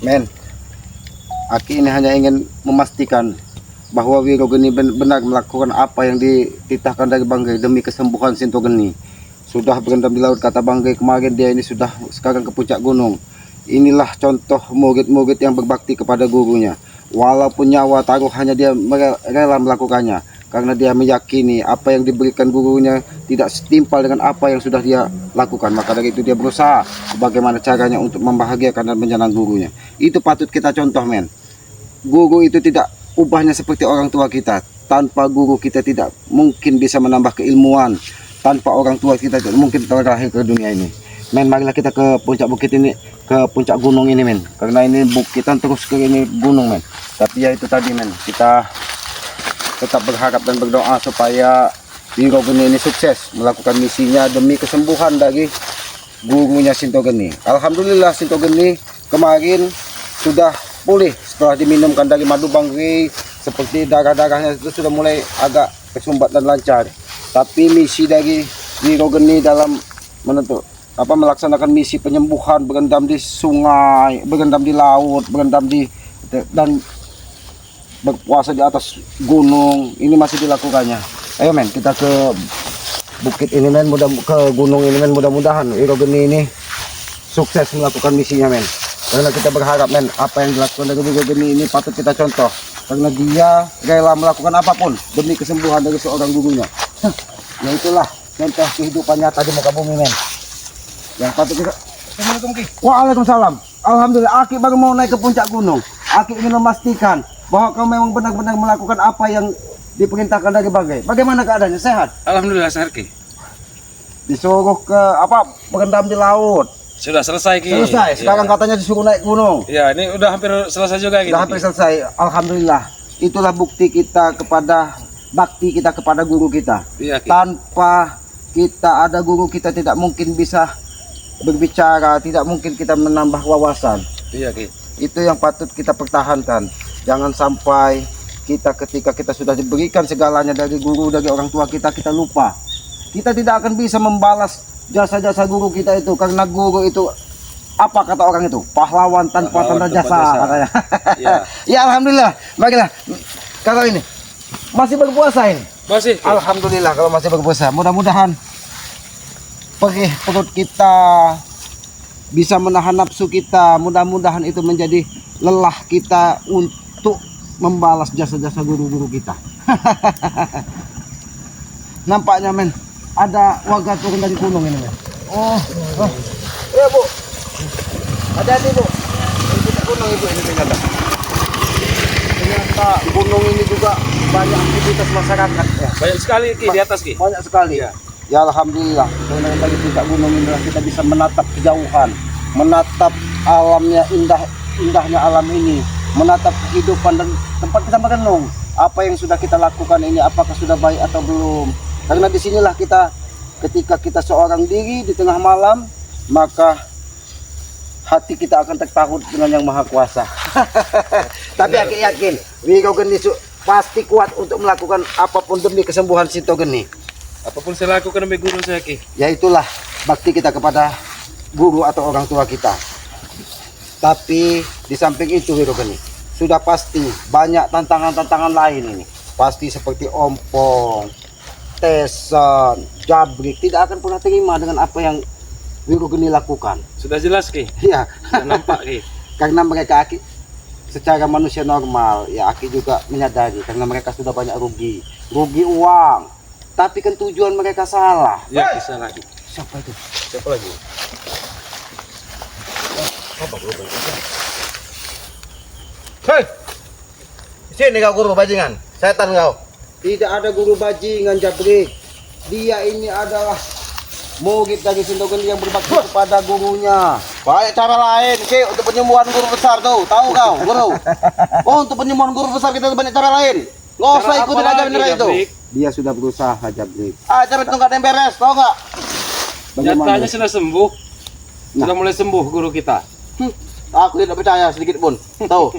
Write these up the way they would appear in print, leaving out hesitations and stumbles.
Men, Aki ini hanya ingin memastikan bahwa Wirogeni benar melakukan apa yang dititahkan dari Banggai demi kesembuhan Sintogeni. Sudah berendam di laut, kata Banggai kemarin, dia ini sudah sekarang ke puncak gunung. Inilah contoh murid-murid yang berbakti kepada gurunya. Walaupun nyawa taruhannya, dia rela melakukannya karena dia meyakini apa yang diberikan gurunya tidak setimpal dengan apa yang sudah dia lakukan. Maka dari itu dia berusaha bagaimana caranya untuk membahagiakan dan menyenangkan gurunya. Itu patut kita contoh, men. Guru itu tidak ubahnya seperti orang tua kita. Tanpa guru kita tidak mungkin bisa menambah keilmuan. Tanpa orang tua kita tidak mungkin terlahir ke dunia ini. Men, marilah kita ke puncak bukit ini, ke puncak gunung ini, men. Karena ini bukitan terus ke ini gunung, men. Tapi ya itu tadi, men. Kita tetap berharap dan berdoa supaya Wirogeni ini sukses melakukan misinya demi kesembuhan dari gurunya Sintogeni. Alhamdulillah Sintogeni kemarin sudah pulih setelah diminumkan dari madu Banggai, seperti darah-darahnya itu sudah mulai agak tersumbat dan lancar. Tapi misi dari Wirogeni dalam melaksanakan misi penyembuhan, berendam di sungai, berendam di laut, dan berpuasa di atas gunung, ini masih dilakukannya. Ayo, men, kita ke bukit ini, men, ke gunung ini, men. Mudah-mudahan Wirogeni ini sukses melakukan misinya, men. Karena kita berharap, men, apa yang dilakukan dari Wirogeni ini patut kita contoh. Karena dia rela melakukan apapun demi kesembuhan dari seorang gurunya. Ya itulah contoh kehidupan nyata di muka bumi, men. Yang patut kita. Waalaikumsalam. Alhamdulillah, Aki baru mau naik ke puncak gunung. Aki ingin memastikan bahwa kau memang benar-benar melakukan apa yang diperintahkan dari Banggai. Bagaimana keadaannya? Sehat? Alhamdulillah, sehat, Ki. Disuruh ke berendam di laut. Sudah selesai, Ki. Selesai. Sekarang katanya disuruh naik gunung. Ya, ini udah hampir selesai juga, Ki. Sudah hampir selesai. Alhamdulillah. Itulah bukti kita bakti kita kepada guru kita. Iya, Ki. Tanpa kita ada guru, kita tidak mungkin bisa berbicara, tidak mungkin kita menambah wawasan. Iya, Ki. Itu yang patut kita pertahankan. Jangan sampai ketika kita sudah diberikan segalanya dari guru, dari orang tua kita, kita lupa. Kita tidak akan bisa membalas jasa-jasa guru kita itu, karena guru itu, apa kata orang itu, pahlawan tanpa tanda jasa katanya. Ya. Ya, alhamdulillah. Baiklah, kalau ini masih berpuasa ini. Masih, Ki. Alhamdulillah kalau masih berpuasa. Mudah-mudahan perut kita bisa menahan nafsu kita. Mudah-mudahan itu menjadi lelah kita untuk membalas jasa-jasa guru-guru kita. Nampaknya, men, ada warga turun dari gunung ini, men. Oh. Ya, Bu. Hati-hati, Bu. Ini gunung, Ibu, ini ternyata. Ternyata gunung ini juga banyak aktivitas masyarakat, ya. Banyak sekali, Ki, di atas, Ki. Banyak sekali, ya. Ya, alhamdulillah. Karena dari puncak gunung ini kita bisa menatap kejauhan, menatap alamnya, indahnya alam ini, menatap kehidupan dan tempat kita merenung. Apa yang sudah kita lakukan ini, apakah sudah baik atau belum? Karena disinilah kita, ketika kita seorang diri di tengah malam, maka hati kita akan tertaut dengan Yang Maha Kuasa. Tapi Aki yakin Wirogeni pasti kuat untuk melakukan apapun demi kesembuhan Sintogeni. Apapun saya lakukan demi guru saya, Ki. Ya, itulah bakti kita kepada guru atau orang tua kita. Tapi di samping itu, Wirogeni, sudah pasti banyak tantangan-tantangan lain ini. Pasti seperti ompong, tesan, jabrik tidak akan pernah terima dengan apa yang Wirogeni lakukan. Sudah jelas, Ki. Ya. Sudah nampak, Ki. Karena mereka, Aki, secara manusia normal, ya Aki juga menyadari, karena mereka sudah banyak rugi uang. Tapi kan tujuan mereka salah. Ya, Ki, salah, Ki. Siapa itu? Siapa lagi? Apa guru? Hei, sini kau guru bajingan, setan kau. Tidak ada guru bajingan, Jabrik. Dia ini adalah murid dari Sintogeni yang berbakti kepada gurunya. Banyak cara lain, Ki, untuk penyembuhan guru besar tuh. Tahu kau, guru? Oh, untuk penyembuhan guru besar kita banyak cara lain. Nggak usah Cara ikutin apa aja lagi, bener itu. Jabrik? Dia sudah berusaha, Jabrik. Ajar itu nggak ada yang beres, tahu nggak? Nyatanya sudah sembuh. Nah. Sudah mulai sembuh guru kita. Aku tidak percaya sedikit pun. Tahu?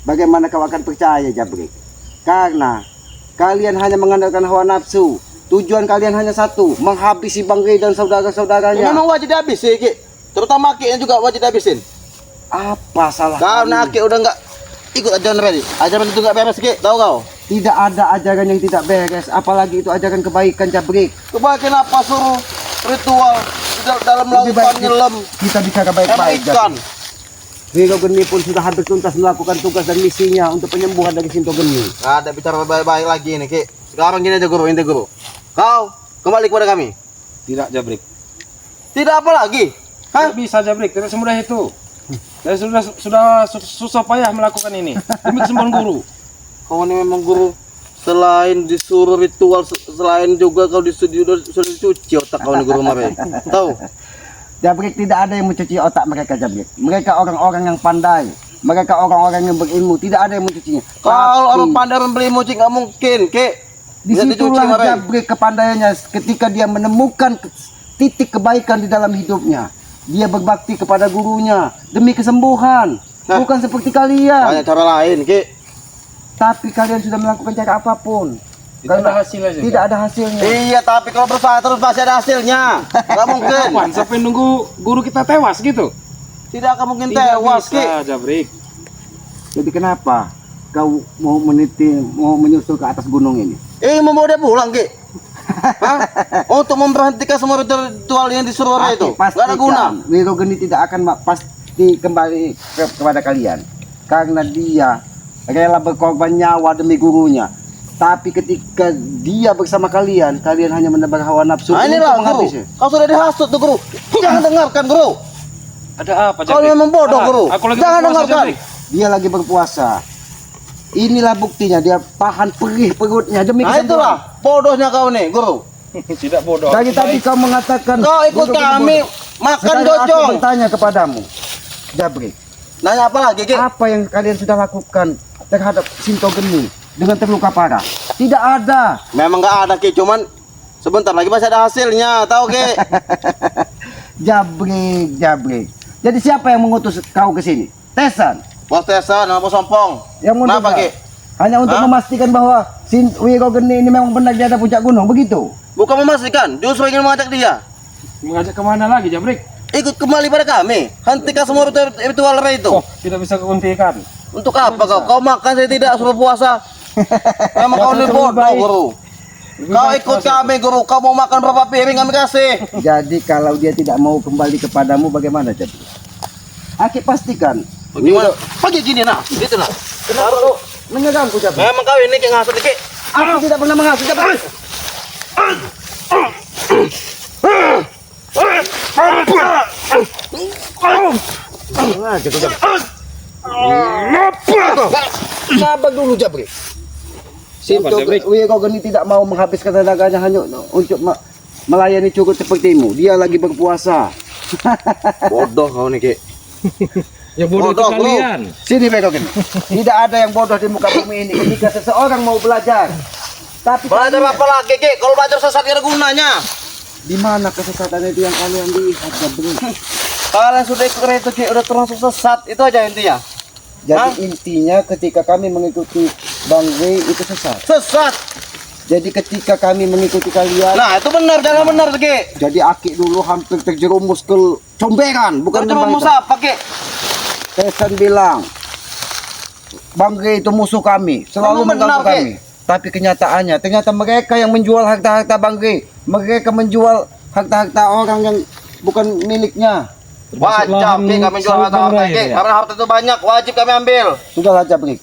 Bagaimana kau akan percaya, Jabrik? Karena kalian hanya mengandalkan hawa nafsu. Tujuan kalian hanya satu, menghabisi Banggai dan saudara-saudaranya. Memang wajib dihabis sih, Ki. Terutama Ki yang juga wajib dihabisin. Apa salah Kau kami? nak Ki udah enggak ikut ajaran tadi. Ajaran itu enggak beres Ki, tahu kau? Tidak ada ajaran yang tidak beres, apalagi itu ajaran kebaikan Jabrik. Kebaikan apa suruh ritual dalam Lebih lautan baik nyelam kita bicara sama baik-baik. ikan. Jabrik. Wiro Geni pun sudah hampir tuntas melakukan tugas dan misinya untuk penyembuhan dari Sinto Geni. Nggak ada bicara baik-baik lagi ini Ki. Sekarang gini aja guru, inti guru. Kau kembali kepada kami. Tidak Jabrik. Tidak apa lagi? Hah? Tidak bisa Jabrik, tidak semudah itu. Saya sudah susah payah melakukan ini demi kesembuhan guru. Kau ini memang guru. Selain disuruh ritual, selain juga kau disuruh sudah dicuci otak kau ini guru Mare. Tahu? Jabrik tidak ada yang mencuci otak mereka Jabrik. Mereka orang-orang yang pandai. Mereka orang-orang yang berilmu. Tidak ada yang mencucinya. Kalau Tapi orang pandai membeli mucik nggak mungkin, Ki. Bisa dicuci disitulah Mare. Jabrik kepandaiannya ketika dia menemukan titik kebaikan di dalam hidupnya. Dia berbakti kepada gurunya demi kesembuhan. Hah? Bukan seperti kalian. Banyak cara lain, Ki. Tapi kalian sudah melakukan cara apapun. Tidak ada hasilnya juga. Tidak ada hasilnya. Iya, tapi kalau berusaha terus pasti ada hasilnya. Nggak mungkin. Kapan sampai nunggu guru kita tewas gitu? Tidak akan mungkin Tidak tewas, Ki. bisa Jabrik. Jadi kenapa kau mau menyusul ke atas gunung ini? Membawa dia pulang, Ki. Hah? Untuk memberhentikan semua ritual yang disuruh orang itu. Nggak ada guna. Wiro Geni tidak akan pasti kembali kepada kalian. Karena dia rela berkorban nyawa demi gurunya. Tapi ketika dia bersama kalian, kalian hanya menebar hawa nafsu Nah, untuk inilah guru. menghabisnya. Kau sudah dihasut tuh, guru. Jangan dengarkan, guru. Ada apa Kau Jabrik? memang bodoh, Ah, guru. Aku lagi Jangan berpuasa, dengarkan. Jabrik. Dia lagi berpuasa. Inilah buktinya dia tahan perih perutnya demi Nah, itulah bodohnya kau nih, guru. Tidak bodoh. Dari tadi kau mengatakan Kau ikut Wiro Geni kami bodoh. makan Sekarang aku gocong. bertanya kepadamu, Jabrik. Nanya apa lagi, Ki? Apa yang kalian sudah lakukan terhadap Sinto Geni dengan terluka parah? Tidak ada. Memang nggak ada, Ki. Cuman sebentar lagi masih ada hasilnya, tahu, Ki? Jabrik. Jadi siapa yang mengutus kau ke sini? Tesan. Bos Tesan, nama Bos Sompong. Yang mengutus Kenapa, kau? Ki? Hanya untuk Hah? memastikan bahwa Wiro Geni ini memang benar di atas puncak gunung, begitu? Bukan memastikan, justru ingin mengajak dia. Mengajak kemana lagi Jabrik? Ikut kembali pada kami. Hentikan semua ritual itu. Oh, tidak bisa kehentikan. Untuk apa kau? Kau makan saya tidak suruh puasa. Memang kau ini Lebih bodoh, baik. guru. Kau ikut kami, guru. Kau mau makan berapa piring kami kasih. Jadi kalau dia tidak mau kembali kepadamu, bagaimana Jabrik? Aki pastikan. Bagaimana? Pagi gini nah, gitu nah. Kenapa kau menyerangku Jabrik? Memang kau ini yang ngasut, Ki. Aku tidak pernah mengaku Jabrik. Sabar dulu Jabrik. Sinto Jabrik? Wiro Geni tidak mau menghabiskan tenaganya hanya untuk melayani curut sepertimu. Dia lagi berpuasa. Bodoh kau nih, Ki. Ya bodoh itu Bodoh, bro. kalian. Sini Wiro Geni. Tidak ada yang bodoh di muka bumi ini ketika seseorang mau belajar. Tapi Belajar apa lagi, Ki? Kalau belajar sesat gak ada gunanya. di mana kesesatan itu yang kalian lihat Jabrik? Kalian sudah ikut itu, Ki, udah termasuk sesat. Itu aja intinya. Jadi intinya ketika kami mengikuti Bang Wei itu sesat. Sesat. Jadi ketika kami mengikuti kalian, Nah, itu benar, jangan benar, Ki. jadi Aki dulu hampir terjerumus ke comberan, bukan Kau cuma kebaikan. musuh apa, Ki? Tesan bilang Bang Wei itu musuh kami, selalu Memang benar, mengganggu kami. Tapi kenyataannya ternyata mereka yang menjual harta-harta Bang Wei. Mereka menjual harta-harta orang yang bukan miliknya. Wajib, Ki, kami jual harta-harta, Ki. Karena harta itu banyak, wajib kami ambil. Sudahlah Jabrik.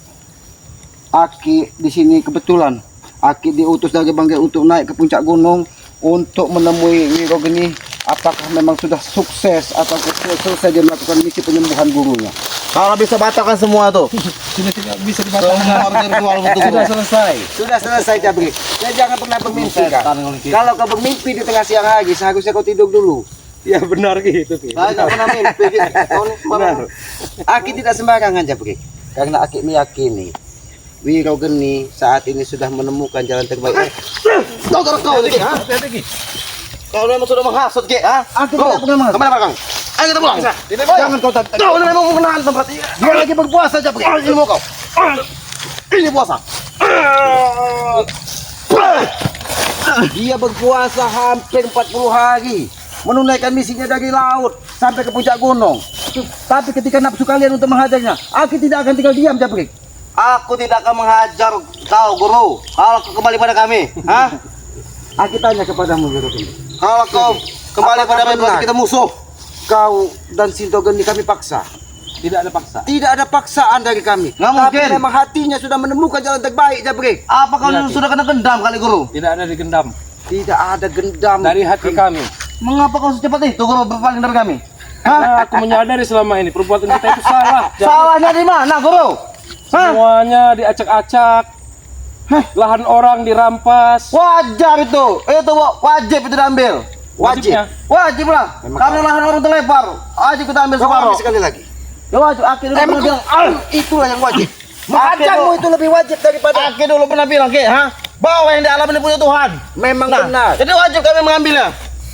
Aki di sini kebetulan. Aki diutus dari Bang Wei untuk naik ke puncak gunung untuk menemui Wiro Geni. Apakah memang sudah sukses atau selesai dia melakukan misi penyembuhan gurunya? Kalau bisa batalkan semua tuh. Sudah tidak bisa Semua dibatalkan. ritual untuk Sudah selesai. Sudah selesai Jabrik. Ya jangan pernah bermimpi kan. Setan kau nih, Ki. Kalau kau bermimpi di tengah siang hari, seharusnya kau tidur dulu. Ya benar gitu. Ki. Saya nggak pernah mimpi, Ki. Kau nih, Benar. Aki tidak sembarangan Jabrik. Karena Aki meyakini Wiro Geni saat ini sudah menemukan jalan terbaik. Kau nih, Ki, ha? Hati-hati Ki. Kau memang sudah menghasut, Ki, ha? Aku tidak pernah menghasut. Kemana belakang? Ayo kita pulang. Jangan kau tak. Kau ini memang mau menahan tempat ini. Dia lagi berpuasa Jabrik. Ini mau kau. Ini puasa. Dia berpuasa hampir 40 hari. Menunaikan misinya dari laut sampai ke puncak gunung. Tapi ketika nafsu kalian untuk menghajarnya, aku tidak akan tinggal diam, Jabrik. Aku tidak akan menghajar kau, Guru. Kalau kau kembali pada kami, hah? Aku tanya kepadamu, Guru. Kalau kau kembali Apakah pada kami, benar? berarti kita musuh. Kau dan Sinto Geni kami paksa. Tidak ada paksa. Tidak ada paksaan dari kami. Nggak Tapi mungkin. memang hatinya sudah menemukan jalan terbaik, Jabrik. Apa kau Yakin. sudah kena dendam kali, Guru? Tidak ada digendam. Tidak ada gendam. Dari hati kami. Mengapa kau secepat itu, Guru, berpaling dari kami? Karena aku menyadari selama ini perbuatan kita itu salah. Jadi Salahnya di mana, Guru? Hah? semuanya diacak-acak. Lahan orang dirampas. Wajar itu wajib itu diambil. Wajib, Wajibnya? wajib lah. Karena lahan orang terlebar, wajib kita ambil Kau separuh. ambil sekali lagi. Ya wajib. Aki dulu pernah bilang, Itulah yang wajib. Aki Menghajarmu dulu- itu lebih wajib daripada Aki dulu pernah bilang, Ki, hah? Bahwa yang dialami ini punya Tuhan. memang Nah, benar. jadi wajib kami mengambilnya.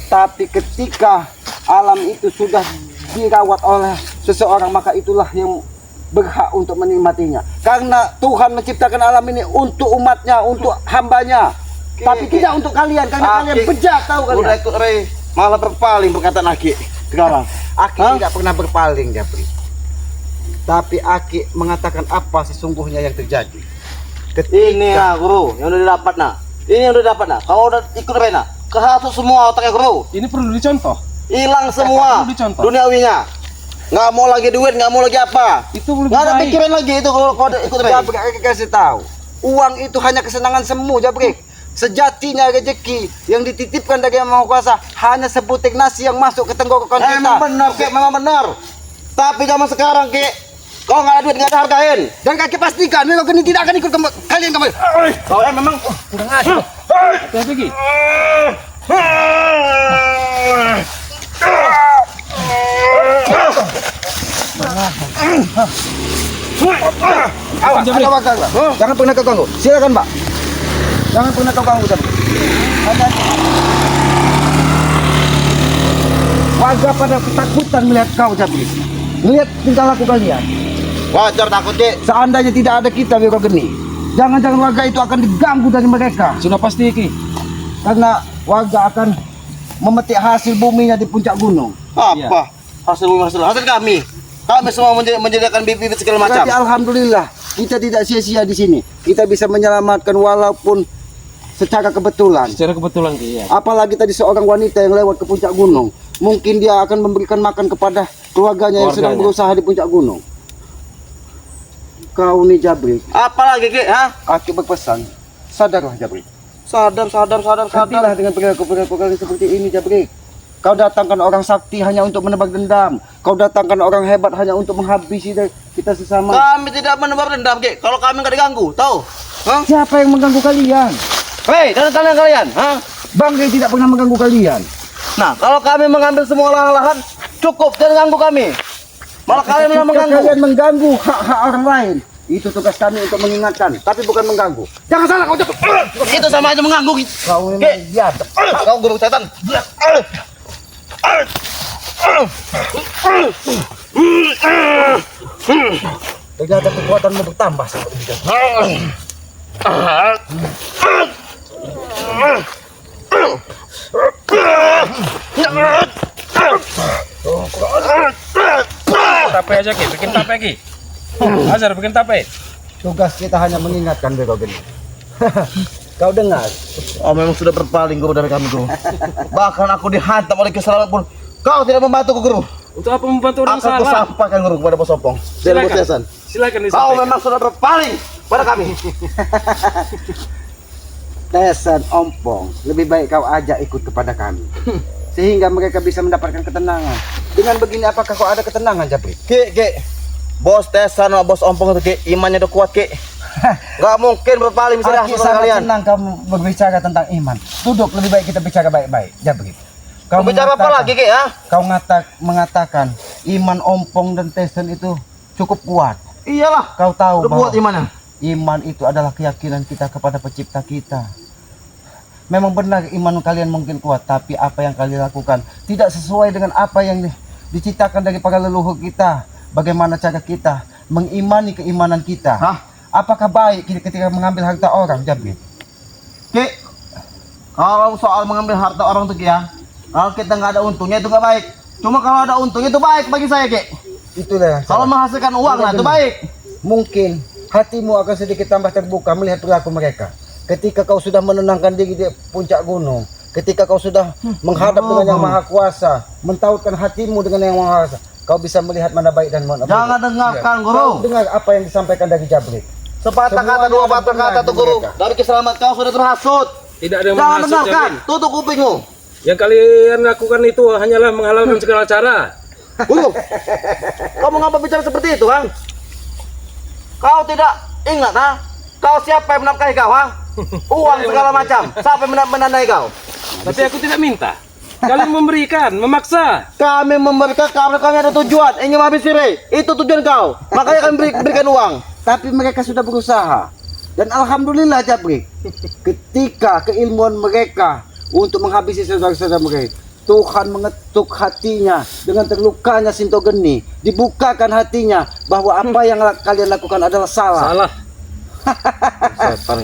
Tapi ketika alam itu sudah dirawat oleh seseorang, maka itulah yang berhak untuk menikmatinya. Karena Tuhan menciptakan alam ini untuk umatnya, untuk hambanya. Tapi Ki. tidak untuk kalian, karena Aki. kalian bejat, tahu Udah kalian. ikut Rey, malah berpaling perkataan Aki sekarang. Aki Hah? tidak pernah berpaling, Japri. Tapi Aki mengatakan apa sesungguhnya yang terjadi. Ini ya, Guru, yang udah didapat nak. Ini yang udah dapat nak. Kalau udah ikut Rey nak, kehasut semua otaknya, Guru. Ini perlu dicontoh. Hilang semua Perlu dicontoh. duniawinya. Nggak mau lagi duit, nggak mau lagi apa. Itu lebih Nggak ada baik. pikiran lagi itu kalau kau ikut Rey. Jabrik, Aki kasih tahu. Uang itu hanya kesenangan semu, Jabrik. Sejatinya rezeki yang dititipkan dari Yang Maha Kuasa hanya sebutir nasi yang masuk ke tenggorokan kita. Emang benar, Ki, memang benar. Tapi zaman sekarang, Ki, kalau nggak ada duit nggak ada hargain. Dan Aki pastikan memang ini tidak akan ikut kalian kembali. Kau memang Udah ngasih. Hati-hati, Ki. Awas, ada wakil, Pak. Jangan pernah kau ganggu. Silakan, Pak. Jangan pernah kau ganggu, Jabrik. Warga pada ketakutan melihat kau, Jabrik. Lihat tingkah laku kalian. wajar takut, Ki. Seandainya tidak ada kita, Wiro Geni, jangan-jangan warga itu akan diganggu dari mereka. Sudah pasti, Ki. Karena warga akan memetik hasil buminya di puncak gunung. Apa? Hasil hasil kami. Kami semua menjadikan bibit segala macam. Jadi alhamdulillah kita tidak sia-sia di sini. Kita bisa menyelamatkan walaupun secara kebetulan. Secara kebetulan, Ki. Ya. Apalagi tadi seorang wanita yang lewat ke puncak gunung. Mungkin dia akan memberikan makan kepada keluarganya yang sedang Keluarganya. berusaha di puncak gunung. Kau nih Jabrik, Apalagi, Ki, hah? aku berpesan, sadarlah Jabrik. Sadar. Hentilah dengan perilaku-perilaku kalian seperti ini, Jabrik. Kau datangkan orang sakti hanya untuk menebak dendam. Kau datangkan orang hebat hanya untuk menghabisi kita sesama. Kami tidak menebar dendam, Ki. Kalau kami nggak diganggu, tahu? Hah? Siapa yang mengganggu kalian? Hei, dan kalian, hah? Banggai tidak pernah mengganggu kalian. Nah, kalau kami mengambil semua lahan-lahan, cukup, jangan ganggu kami. Malah kalian yang Ketika mengganggu. kalian mengganggu hak-hak orang lain, itu tugas kami untuk mengingatkan, tapi bukan mengganggu. Jangan salah kau jatuh. Itu sama aja mengganggu, Ki. Kau memang lihat. Kau guru setan. Ternyata kekuatanmu bertambah seperti itu. Tape aja, Ki. Bikin tape, Ki. Azhar, bikin tape. Tugas kita hanya mengingatkan Bego Geni. Kau dengar? Oh, memang sudah berpaling guru dari kami, Guru. Bahkan aku dihantam oleh kesalahan pun kau tidak membantu, Guru. Untuk apa membantu orang Akan aku salah? sampaikan, Guru, kepada Bos Opong dan Bos Yasan. Silakan Kau disampaikan. memang sudah berpaling pada kami. Tesan Ompong, lebih baik kau ajak ikut kepada kami. Sehingga mereka bisa mendapatkan ketenangan. Dengan begini apakah kau ada ketenangan, Jabrik? Ki. Bos Tesan sama Bos Ompong itu, Ki, imannya udah kuat, Ki. Gak mungkin berpaling bisa Aku hasil sangat kalian. senang kamu berbicara tentang iman. Duduk, lebih baik kita bicara baik-baik, Jabrik. Kau Bicara apa mengatakan- lagi, Ki, ya? Kau mengatakan iman Ompong dan Tesan itu cukup kuat. Iyalah. Kau tahu Udah bahwa kuat imannya. iman itu adalah keyakinan kita kepada pencipta kita. Memang benar iman kalian mungkin kuat, tapi apa yang kalian lakukan tidak sesuai dengan apa yang diciptakan dari para leluhur kita. Bagaimana cara kita mengimani keimanan kita? Hah? Apakah baik ketika mengambil harta orang, Jabir? Ki, kalau soal mengambil harta orang tuh, Ki, ya, kalau kita nggak ada untungnya itu nggak baik. Cuma kalau ada untungnya itu baik bagi saya, Ki. Itulah yang Kalau salah. menghasilkan uang, nah itu baik. Mungkin hatimu akan sedikit tambah terbuka melihat perilaku mereka. Ketika kau sudah menenangkan diri di puncak gunung, ketika kau sudah menghadap dengan yang maha kuasa, mentautkan hatimu dengan yang maha kuasa, kau bisa melihat mana baik dan mana buruk. Jangan dengarkan Kau guru. dengar apa yang disampaikan dari Jabrik. Sepatah kata, dua patah kata tuh guru. Dari keselamat kau sudah terhasut. Tidak ada yang Jangan menghasut, dengarkan. Jabrik. Tutup kupingmu. Yang kalian lakukan itu hanyalah menghalalkan segala cara. Guru, kamu ngapa bicara seperti itu, Kang? Kau tidak ingat, ha? Kau siapa yang menafkahi kau, ha? Uang segala macam. Siapa yang menandai kau? Tapi aku tidak minta. Kalian memberikan, memaksa. Kami memberikan karena kami ada tujuan. Ingin menghabisi Ray. Itu tujuan kau. Makanya kami berikan uang. Tapi mereka sudah berusaha. Dan alhamdulillah Jabrik, ketika keilmuan mereka untuk menghabisi saudara-saudara mereka, Tuhan mengetuk hatinya dengan terlukanya Sinto Geni, dibukakan hatinya bahwa apa yang kalian lakukan adalah salah. Salah.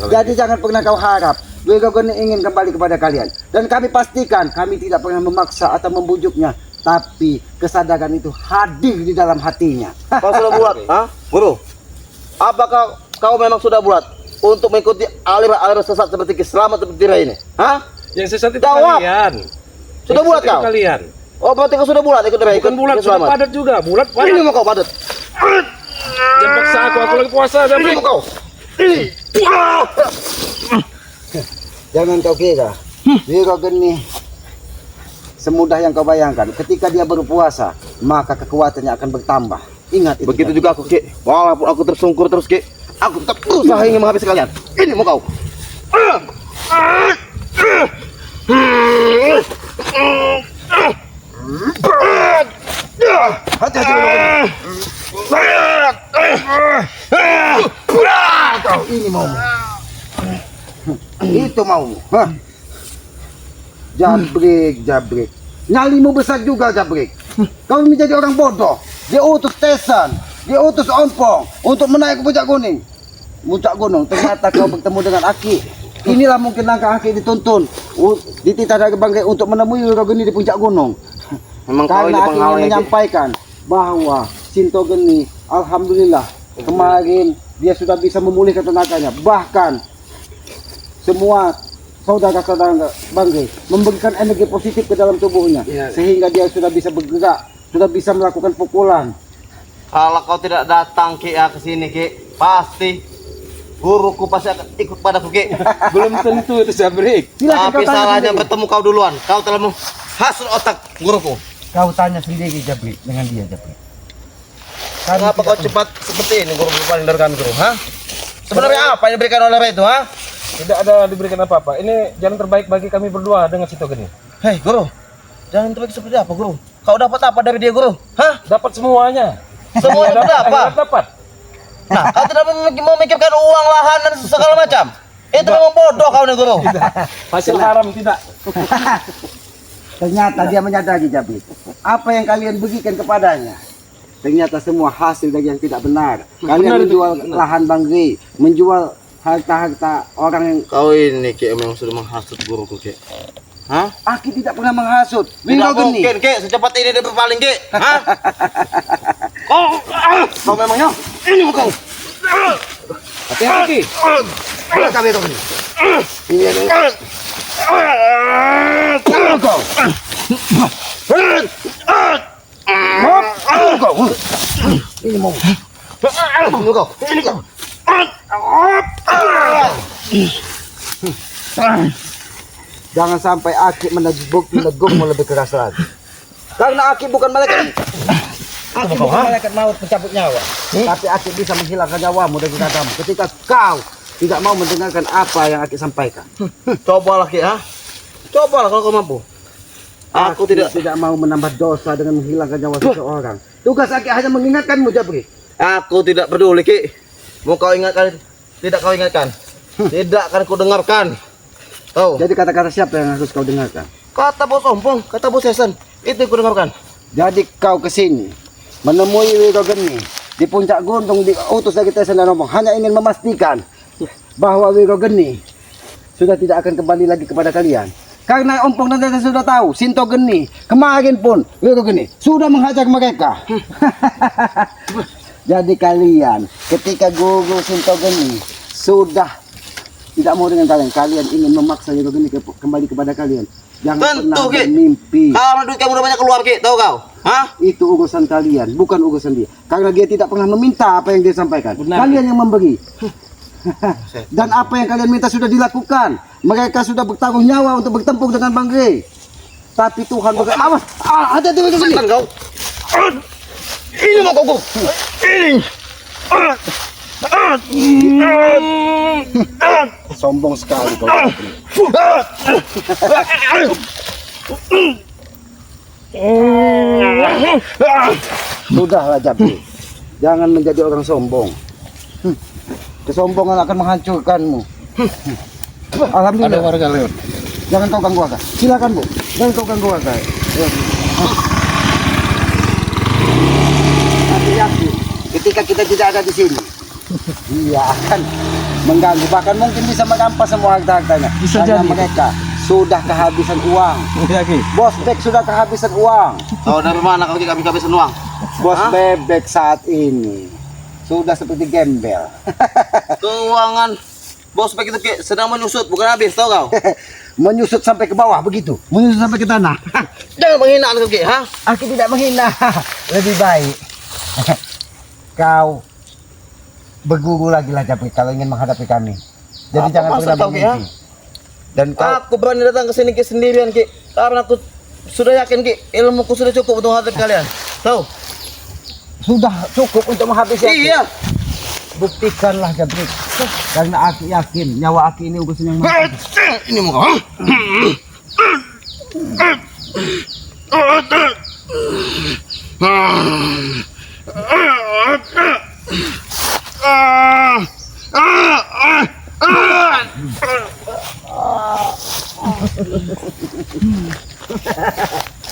Jadi jangan pernah kau harap Wiro Geni ingin kembali kepada kalian. Dan kami pastikan kami tidak pernah memaksa atau membujuknya, tapi kesadaran itu hadir di dalam hatinya. Kau sudah bulat, ha? Guru, apakah kau memang sudah bulat untuk mengikuti aliran-aliran sesat seperti Selamat seperti Ray ini? Hah? Yang sesat itu Jawab. kalian. Sudah Yang bulat sesat itu kau? Kalian. Oh, berarti kau sudah bulat ikut Ray. Bukan bulat, sudah padat juga. Bulat padat. Ini mau kau padat. Jangan paksa aku lagi puasa. Ini Jabrik. mau kau. Ini. Jangan kau kira Wiro Geni semudah yang kau bayangkan. Ketika dia berpuasa, maka kekuatannya akan bertambah. Ingat itu. Begitu juga aku, Ki. Walaupun aku tersungkur terus, Ki, aku tetap berusaha ingin menghabisi kalian. Ini mau kau. Hati-hati Wiro Geni. Kau ini maumu. Itu maumu. Hah? Jabrik. Nyalimu besar juga Jabrik. Kau menjadi orang bodoh. Dia utus Tesan, dia utus Ompong untuk menaik ke puncak gunung. Ternyata kau bertemu dengan Aki. Inilah mungkin langkah Aki dituntun dititah dari bangkai untuk menemui Wiro Geni di puncak gunung. Memang kau ini Karena Aki ingin penghalangnya, Ki. menyampaikan bahwa Sinto Geni, alhamdulillah kemarin dia sudah bisa memulihkan tenaganya. Bahkan semua saudara-saudara bangkai memberikan energi positif ke dalam tubuhnya, sehingga dia sudah bisa bergerak, sudah bisa melakukan pukulan. Kalau kau tidak datang, Ki, ke sini, Ki, pasti guruku pasti akan ikut padaku, Ki. Belum tentu itu Jabrik. Silakan Tapi kau tanya salahnya sendiri. bertemu kau duluan. Kau telah menghasut otak guruku. Kau tanya sendiri Jabrik dengan dia Jabrik. Kenapa kau cepat seperti ini, guru paling dari kami, guru? Hah? Sebenarnya apa yang diberikan oleh Ray itu, ha? Tidak ada diberikan apa-apa. Ini jalan terbaik bagi kami berdua dengan Sinto Geni. Hei, guru. Jangan terbaik seperti apa, guru? Kau dapat apa dari dia, guru? Hah? Dapat semuanya. Semuanya dapat apa? Dapat. Nah, kau tidak memikirkan uang, lahan, dan segala macam. Itu memang bodoh kau nih, guru. Hasil haram tidak. Ternyata dia menyadari Jabrik. Apa yang kalian berikan kepadanya, ternyata semua hasil dari yang tidak benar. Kalian Benar itu, menjual lahan bangkai, menjual harta-harta orang yang Kau ini, Ki, memang sudah menghasut guruku, Ki. Hah? Aki tidak pernah menghasut. Tidak Wiro Geni. mungkin, Ki, secepat ini dia berpaling, Ki. Hah? Kau memangnya? Ini mau kau. Hati-hati. Belakang Wiro Geni. Ini adalah kau. Kau. Ini mau. Ini kau. Ini kau. Jangan sampai Aki menegukmu lebih keras lagi. Karena Aki bukan malaikat. Aki bukan malaikat maut pencabut nyawa. Tapi Aki bisa menghilangkan nyawamu dari dadamu ketika kau tidak mau mendengarkan apa yang Aki sampaikan. Cobalah, Ki, ha? Cobalah kalau kau mampu. Aku tidak mau menambah dosa dengan menghilangkan nyawa seseorang. Tugas Aki hanya mengingatkanmu, Jabrik. Aku tidak peduli, Ki. Mau kau ingatkan, tidak kau ingatkan. Tidak akan ku dengarkan. Tahu? Jadi kata-kata siapa yang harus kau dengarkan? Kata bos Ompong, kata bos Sesan, itu yang ku dengarkan. Jadi kau kesini menemui Wiro Geni di puncak gunung diutus dari Tesan dan Ompong hanya ingin memastikan bahwa Wiro Geni sudah tidak akan kembali lagi kepada kalian. Karena ompong dan Tesa sudah tahu, Sinto Geni kemarin pun Wiro Geni sudah menghajar mereka. Jadi kalian ketika guru Sinto Geni sudah tidak mau dengan kalian, kalian ingin memaksa Wiro Geni kembali kepada kalian. Jangan Tentu, pernah Ki. bermimpi. Kalau duit kamu udah banyak keluar, Ki, tahu kau? Hah? Itu urusan kalian, bukan urusan dia. Karena dia tidak pernah meminta apa yang dia sampaikan. Benar. Kalian yang memberi. Dan apa yang kalian minta sudah dilakukan. Mereka sudah bertaruh nyawa untuk bertempur dengan Bang Grey. Tapi Tuhan berkata, awas, hati-hati Wiro Geni. Setan kau. Ini mau kau. Ini. Sombong sekali kau. Sudahlah Jabri, jangan menjadi orang sombong. Kesombongan akan menghancurkanmu. Alhamdulillah. Ada warga lewat. Jangan kau ganggu warga. Silakan Bu. Jangan kau ganggu warga. Hati-hati. Ketika kita tidak ada di sini, dia akan mengganggu. Bahkan mungkin bisa merampas semua harta-hartanya. Bisa Karena jadi. mereka sudah kehabisan uang. Iya Ki. Bos Bek sudah kehabisan uang. Tahu dari mana kau Ki, kami kehabisan uang? Bos Hah? Bebek saat ini sudah seperti gembel. Keuangan bos Bek itu, Ki, sedang menyusut, bukan habis, tahu kau? Menyusut sampai ke bawah begitu. Menyusut sampai ke tanah. Jangan menghina kau, Ki, ha? Aku tidak menghina. Lebih baik kau berguru lagi lah Jabri kalau ingin menghadapi kami. Jadi Apa jangan maksud pernah kau, Ki, ha? bermimpi. Dan kau Aku berani datang ke sini, Ki, sendirian, Ki, karena aku sudah yakin, Ki, ilmuku sudah cukup untuk menghadapi kalian. Tahu? sudah cukup untuk menghabisi aku. Iya. Buktikanlah Jabri. Karena aku yakin nyawa aku ini urusan yang mahal. Ini mau kau.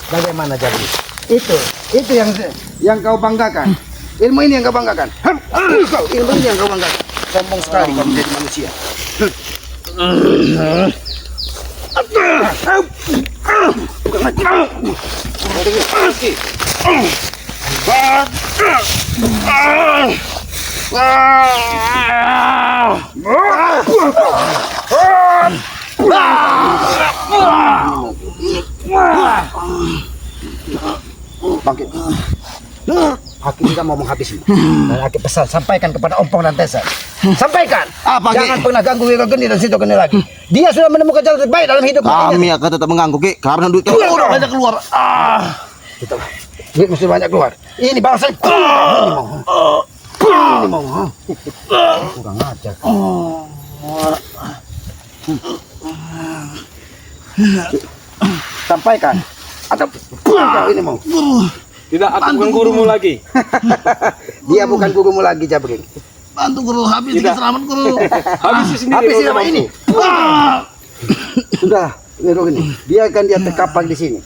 Bagaimana Jabri? Itu yang kau banggakan. Ilmu ini yang kau banggakan. Ilmu ini yang kau banggakan. Sombong sekali kau menjadi manusia. Bangkit. Aku tidak mau menghabisimu. Dan aku pesan sampaikan kepada Ompong dan Tesa. Sampaikan. Apa, Ki? Jangan pernah ganggu Wiro Geni dan Sinto Geni lagi. Dia sudah menemukan jalan terbaik dalam hidup. Kami akan tetap mengganggu, Ki, karena duit kamu udah banyak keluar. Duit mesti banyak keluar. Ini balasan. Ini mau. Ini mau. Kurang ajar. Sampaikan. Atau ini mau. Tidak, aku bukan gurumu lagi. Dia bukan gurumu lagi, Jabri. Bantu guru, habis Tidak. selamat guru. Habis sendiri. Habis kalau sama mampu. ini. Sudah, Wiro Geni. Biarkan dia terkapar di sini.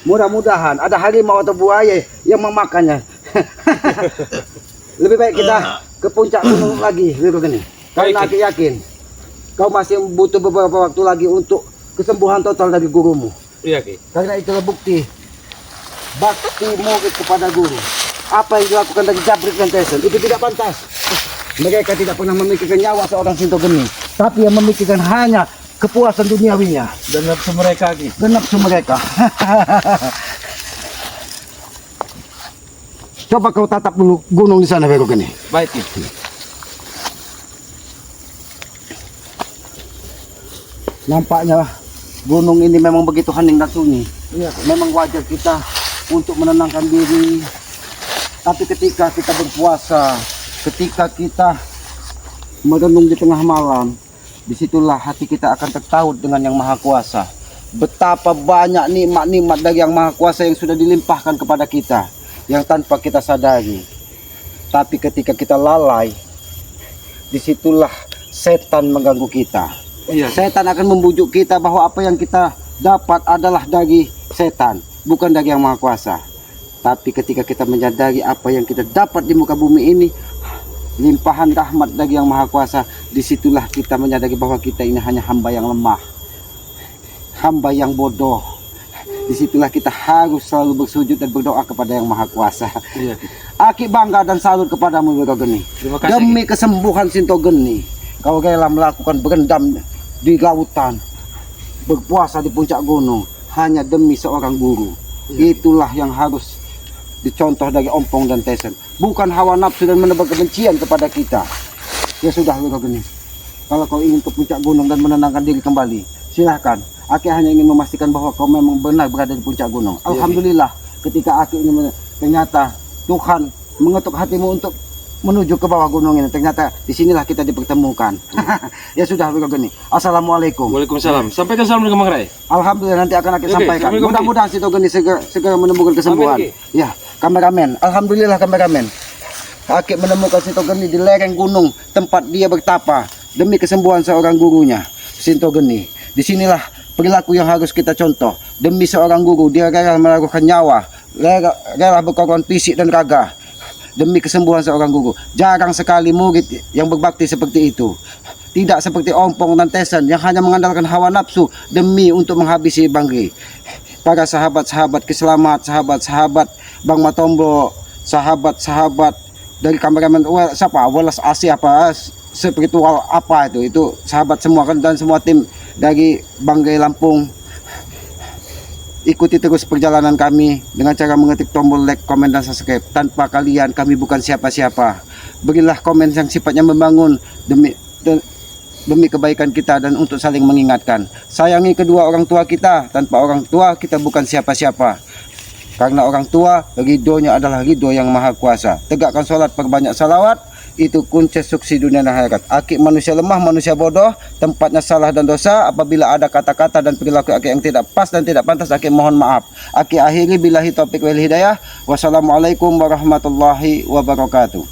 Mudah-mudahan ada harimau atau buaya yang memakannya. Lebih baik kita ke puncak gunung lagi, Wiro Geni. Karena Baik. aku yakin kau masih butuh beberapa waktu lagi untuk kesembuhan total dari gurumu. Iya Ki. Karena itulah bukti bakti murid kepada guru. Apa yang dilakukan dari Jabrik dan Tesen itu tidak pantas. Mereka tidak pernah memikirkan nyawa seorang Sinto Geni, tapi yang memikirkan hanya kepuasan duniawinya Dan nafsu mereka Ki. dan nafsu mereka. Coba kau tatap dulu gunung di sana, Wiro Geni. Baik Ki. Nampaknya gunung ini memang begitu hening dan sunyi. Memang wajar kita untuk menenangkan diri. Tapi ketika kita berpuasa, ketika kita merenung di tengah malam, disitulah hati kita akan tertaut dengan Yang Maha Kuasa. Betapa banyak nikmat-nikmat dari Yang Maha Kuasa yang sudah dilimpahkan kepada kita, yang tanpa kita sadari. Tapi ketika kita lalai, disitulah setan mengganggu kita. Iya. Setan akan membujuk kita bahwa apa yang kita dapat adalah dari setan, bukan dari Yang Maha Kuasa. Tapi ketika kita menyadari apa yang kita dapat di muka bumi ini, limpahan rahmat dari Yang Maha Kuasa, disitulah kita menyadari bahwa kita ini hanya hamba yang lemah. hamba yang bodoh. Disitulah kita harus selalu bersujud dan berdoa kepada Yang Maha Kuasa. Iya. Aki bangga dan salut kepadamu Wiro Geni. Terima kasih. Demi kesembuhan Sinto Geni, kau rela melakukan berendam di lautan, berpuasa di puncak gunung hanya demi seorang guru. Itulah yang harus dicontoh dari Ompong dan Tesen. Bukan hawa nafsu dan menebar kebencian kepada kita. Ya sudah Wiro Geni, kalau kau ingin ke puncak gunung dan menenangkan diri kembali, silahkan. Aki hanya ingin memastikan bahwa kau memang benar berada di puncak gunung. Alhamdulillah, ketika Aki ini ternyata Tuhan mengetuk hatimu untuk menuju ke bawah gunung ini. Ternyata disinilah kita dipertemukan. Ya sudah Wiro Geni. Assalamualaikum. Waalaikumsalam. Sampaikan salam dari Mangrai. Alhamdulillah, nanti akan Aki Oke, sampaikan. Assalamualaikum, Ki. Mudah-mudahan Sinto Geni segera menemukan kesembuhan. Amin, Ya, kameramen. Alhamdulillah kameramen. Aki menemukan Sinto Geni di lereng gunung tempat dia bertapa demi kesembuhan seorang gurunya, Sinto Geni. Disinilah perilaku yang harus kita contoh. Demi seorang guru, dia rela menaruhkan nyawa, rela berkorban fisik dan raga demi kesembuhan seorang guru. Jarang sekali murid yang berbakti seperti itu. Tidak seperti Ompong dan Tesen yang hanya mengandalkan hawa nafsu demi untuk menghabisi Banggai. Para sahabat-sahabat keselamat, sahabat-sahabat Bang Matombo, sahabat-sahabat dari kameramen siapa? Wallace Asia apa? Spiritual apa itu sahabat semua kan, dan semua tim dari Banggai Lampung. Ikuti terus perjalanan kami dengan cara mengetik tombol like, komen, dan subscribe. Tanpa kalian kami bukan siapa-siapa. Berilah komen yang sifatnya membangun demi kebaikan kita dan untuk saling mengingatkan. Sayangi kedua orang tua kita. Tanpa orang tua kita bukan siapa-siapa. Karena orang tua ridhonya adalah ridho Yang Maha Kuasa. Tegakkan sholat, perbanyak salawat. Itu kunci sukses dunia dan akhirat. Aki manusia lemah, manusia bodoh, tempatnya salah dan dosa. Apabila ada kata-kata dan perilaku Aki yang tidak pas dan tidak pantas, Aki mohon maaf. Aki akhiri billahi taufik wal hidayah. Wassalamualaikum warahmatullahi wabarakatuh.